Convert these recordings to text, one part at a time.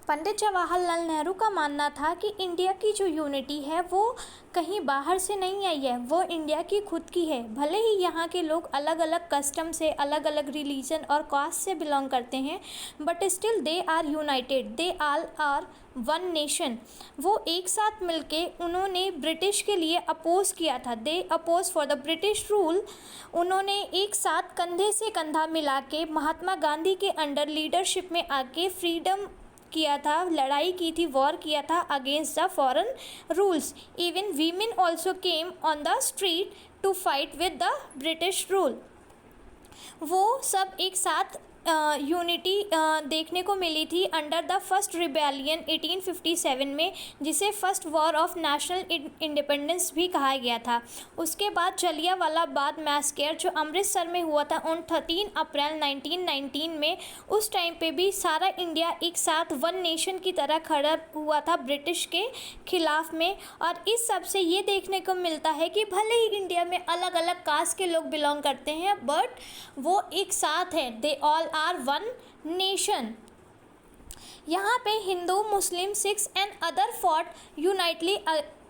पंडित जवाहरलाल नेहरू का मानना था कि इंडिया की जो यूनिटी है वो कहीं बाहर से नहीं आई है, वो इंडिया की खुद की है। भले ही यहाँ के लोग अलग अलग कस्टम से, अलग अलग रिलीजन और कास्ट से बिलोंग करते हैं, but still they are united, they all are one nation. वो एक साथ मिलके उन्होंने ब्रिटिश के लिए अपोज किया था, they oppose for the British rule. उन्होंने एक साथ कंधे से कंधा मिला के महात्मा गांधी के अंडर लीडरशिप में आके फ्रीडम किया था, लड़ाई की थी, वॉर किया था against the foreign rules. Even women also came on the street to fight with the British rule. वो सब एक साथ यूनिटी देखने को मिली थी अंडर द फर्स्ट रिबेलियन 1857 में, जिसे first war of national independence भी कहा गया था। उसके बाद जलियांवाला बाग मैसेकर जो अमृतसर में हुआ था ऑन 13 अप्रैल 1919 में, उस टाइम पे भी सारा इंडिया एक साथ वन नेशन की तरह खड़ा हुआ था ब्रिटिश के खिलाफ में। और इस सब से ये देखने को मिलता है कि भले ही इंडिया में अलग अलग कास्ट के लोग बिलोंग करते हैं, बट वो एक साथ हैं, they all are one nation. यहाँ पे Hindu, Muslim, Sikhs and other fought unitedly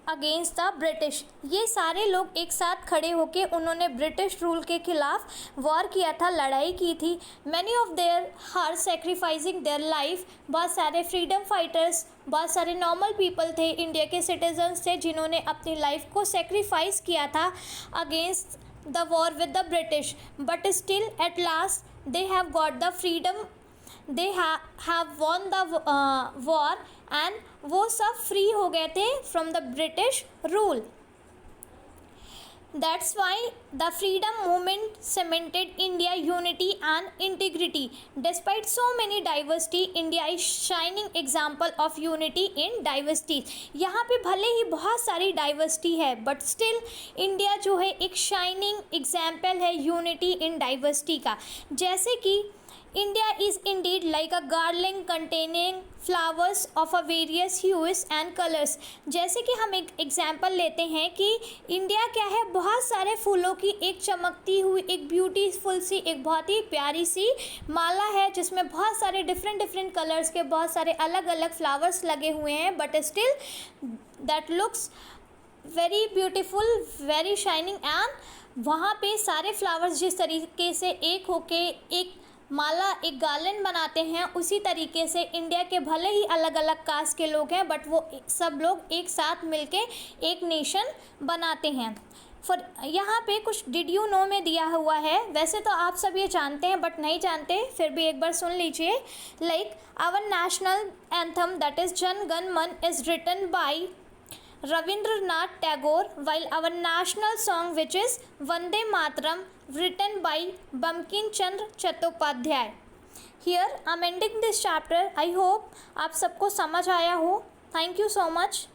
against the British. ये सारे लोग एक साथ खड़े होके उन्होंने ब्रिटिश रूल के खिलाफ वॉर किया था, लड़ाई की थी। Many of there are sacrificing their life. बहुत सारे फ्रीडम फाइटर्स, बहुत सारे नॉर्मल पीपल थे, इंडिया के सिटीजन्स थे, जिन्होंने अपनी लाइफ को सेक्रीफाइस किया था against the war with the British, but still at last they have got the freedom, they have won the war and वो सब free हो गए थे from the British rule. That's why the freedom movement cemented India unity and integrity. Despite so many diversity, India is shining example of unity in diversity. यहाँ पे भले ही बहुत सारी डाइवर्सिटी है, बट स्टिल इंडिया जो है एक शाइनिंग एग्जाम्पल है यूनिटी इन डाइवर्सिटी का। जैसे कि India is Indeed like a garland containing flowers of a various huge and colours. जैसे कि हम एक एग्जाम्पल लेते हैं कि इंडिया क्या है, बहुत सारे फूलों की एक चमकती हुई, एक ब्यूटीफुल सी, एक बहुत ही प्यारी सी माला है, जिसमें बहुत सारे डिफरेंट कलर्स के बहुत सारे अलग अलग फ्लावर्स लगे हुए हैं, but still that looks very beautiful, very shining. And वहाँ पे सारे फ्लावर्स जिस तरीके से एक होके एक माला, एक गार्लैंड बनाते हैं, उसी तरीके से इंडिया के भले ही अलग अलग कास्ट के लोग हैं, बट वो सब लोग एक साथ मिलके एक नेशन बनाते हैं। फॉर यहाँ पे कुछ डिड यू नो में दिया हुआ है, वैसे तो आप सब ये जानते हैं बट नहीं जानते, फिर भी एक बार सुन लीजिए। Like our national anthem that is Jana Gana Mana is written by Rabindranath Tagore, while our national song which is Vande Mataram written by Bankim Chandra Chattopadhyay. Here I am ending this chapter. I hope आप सबको समझ आया हो. Thank you so much.